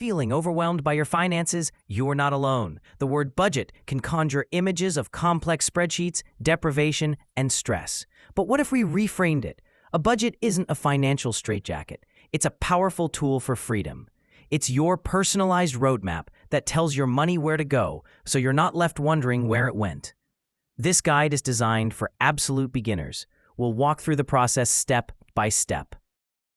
Feeling overwhelmed by your finances? You're not alone. The word budget can conjure images of complex spreadsheets, deprivation, and stress. But what if we reframed it? A budget isn't a financial straitjacket. It's a powerful tool for freedom. It's your personalized roadmap that tells your money where to go, so you're not left wondering where it went. This guide is designed for absolute beginners. We'll walk through the process step by step.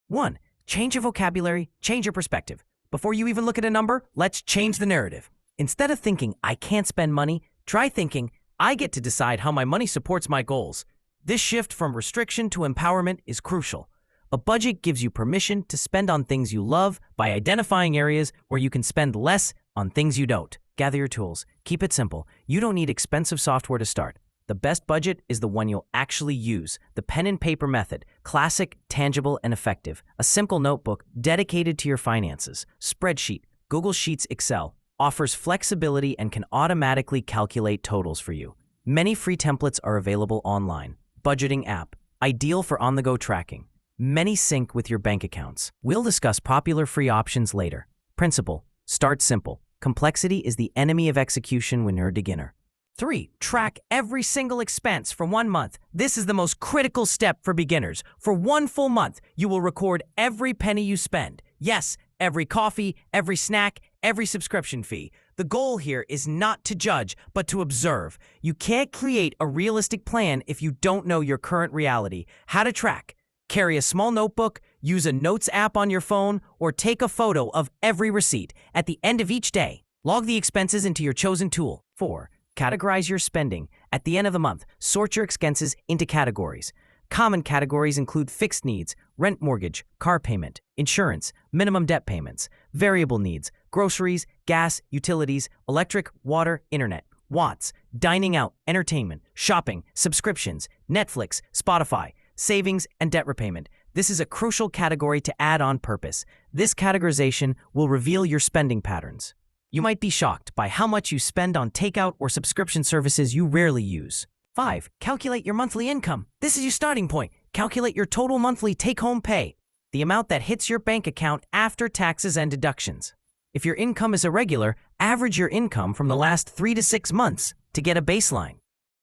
1. Change your vocabulary, change your perspective. Before you even look at a number, let's change the narrative. Instead of thinking, I can't spend money, try thinking, I get to decide how my money supports my goals. This shift from restriction to empowerment is crucial. A budget gives you permission to spend on things you love by identifying areas where you can spend less on things you don't. Gather your tools. Keep it simple. You don't need expensive software to start. The best budget is the one you'll actually use. The pen and paper method. Classic, tangible, and effective. A simple notebook dedicated to your finances. Spreadsheet, Google Sheets, Excel. Offers flexibility and can automatically calculate totals for you. Many free templates are available online. Budgeting app. Ideal for on-the-go tracking. Many sync with your bank accounts. We'll discuss popular free options later. Principle. Start simple. Complexity is the enemy of execution when you're a beginner. 3. Track every single expense for 1 month. This is the most critical step for beginners. For 1 full month, you will record every penny you spend. Yes, every coffee, every snack, every subscription fee. The goal here is not to judge, but to observe. You can't create a realistic plan if you don't know your current reality. How to track? Carry a small notebook, use a notes app on your phone, or take a photo of every receipt. At the end of each day, log the expenses into your chosen tool. 4. Categorize your spending. At the end of the month, sort your expenses into categories. Common categories include fixed needs, rent, mortgage, car payment, insurance, minimum debt payments, variable needs, groceries, gas, utilities, electric, water, internet, wants, dining out, entertainment, shopping, subscriptions, Netflix, Spotify, savings, and debt repayment. This is a crucial category to add on purpose. This categorization will reveal your spending patterns. You might be shocked by how much you spend on takeout or subscription services you rarely use. 5. Calculate your monthly income. This is your starting point. Calculate your total monthly take-home pay, the amount that hits your bank account after taxes and deductions. If your income is irregular, average your income from the last 3 to 6 months to get a baseline.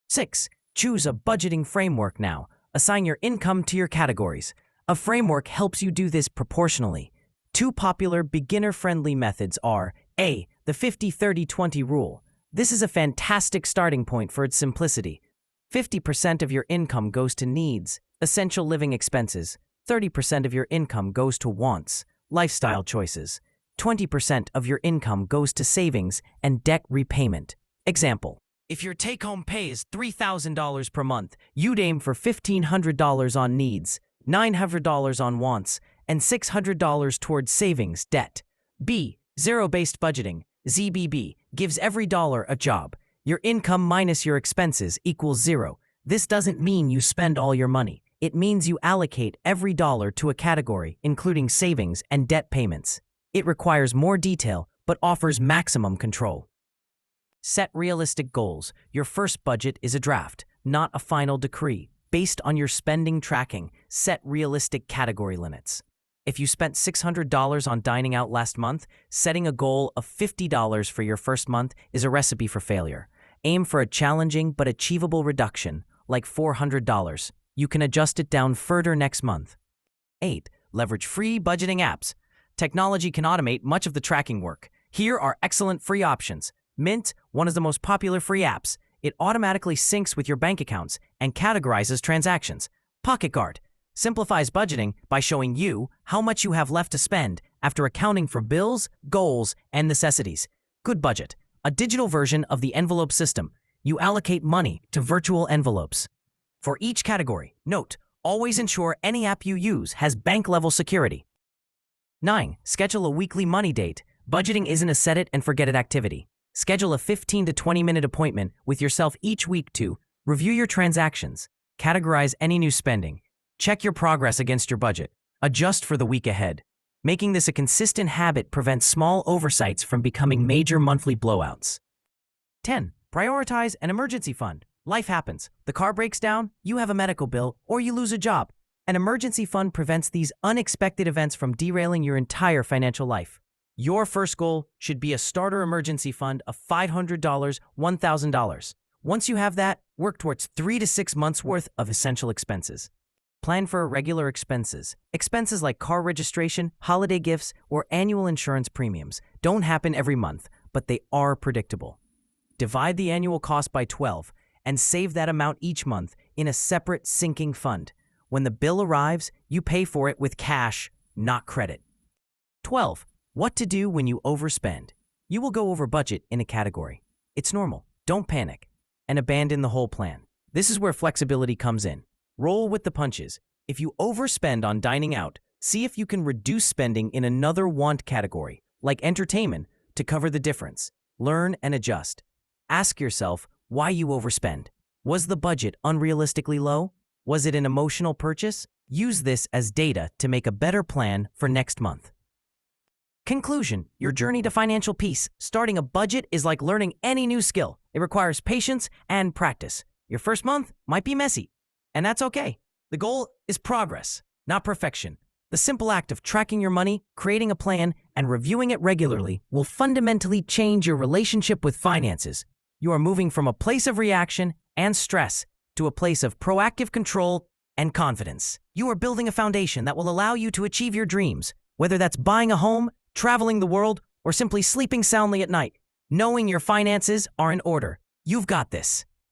6. Choose a budgeting framework now. Assign your income to your categories. A framework helps you do this proportionally. 2 popular beginner-friendly methods are A. The 50-30-20 rule. This is a fantastic starting point for its simplicity. 50% of your income goes to needs, essential living expenses. 30% of your income goes to wants, lifestyle choices. 20% of your income goes to savings and debt repayment. Example: if your take-home pay is $3,000 per month, you'd aim for $1,500 on needs, $900 on wants, and $600 towards savings, debt. B. Zero-based budgeting. ZBB gives every dollar a job. Your income minus your expenses equals 0. This doesn't mean you spend all your money. It means you allocate every dollar to a category, including savings and debt payments. It requires more detail, but offers maximum control. Set realistic goals. Your first budget is a draft, not a final decree. Based on your spending tracking, set realistic category limits. If you spent $600 on dining out last month, setting a goal of $50 for your first month is a recipe for failure. Aim for a challenging but achievable reduction, like $400. You can adjust it down further next month. 8. Leverage free budgeting apps. Technology can automate much of the tracking work. Here are excellent free options. Mint, one of the most popular free apps. It automatically syncs with your bank accounts and categorizes transactions. Pocket Guard simplifies budgeting by showing you how much you have left to spend after accounting for bills, goals, and necessities. Good Budget, a digital version of the envelope system. You allocate money to virtual envelopes. For each category, note, always ensure any app you use has bank-level security. 9. Schedule a weekly money date. Budgeting isn't a set-it-and-forget-it activity. Schedule a 15 to 20-minute appointment with yourself each week to review your transactions, categorize any new spending, check your progress against your budget, adjust for the week ahead. Making this a consistent habit prevents small oversights from becoming major monthly blowouts. 10. Prioritize an emergency fund. Life happens. The car breaks down, you have a medical bill, or you lose a job. An emergency fund prevents these unexpected events from derailing your entire financial life. Your first goal should be a starter emergency fund of $500, $1,000. Once you have that, work towards 3 to 6 months worth of essential expenses. Plan for irregular expenses. Expenses like car registration, holiday gifts, or annual insurance premiums don't happen every month, but they are predictable. Divide the annual cost by 12 and save that amount each month in a separate sinking fund. When the bill arrives, you pay for it with cash, not credit. 12. What to do when you overspend. You will go over budget in a category. It's normal. Don't panic and abandon the whole plan. This is where flexibility comes in. Roll with the punches. If you overspend on dining out, see if you can reduce spending in another want category, like entertainment, to cover the difference. Learn and adjust. Ask yourself why you overspend. Was the budget unrealistically low? Was it an emotional purchase? Use this as data to make a better plan for next month. Conclusion: your journey to financial peace. Starting a budget is like learning any new skill. It requires patience and practice. Your first month might be messy, and that's okay. The goal is progress, not perfection. The simple act of tracking your money, creating a plan, and reviewing it regularly will fundamentally change your relationship with finances. You are moving from a place of reaction and stress to a place of proactive control and confidence. You are building a foundation that will allow you to achieve your dreams, whether that's buying a home, traveling the world, or simply sleeping soundly at night. Knowing your finances are in order. You've got this.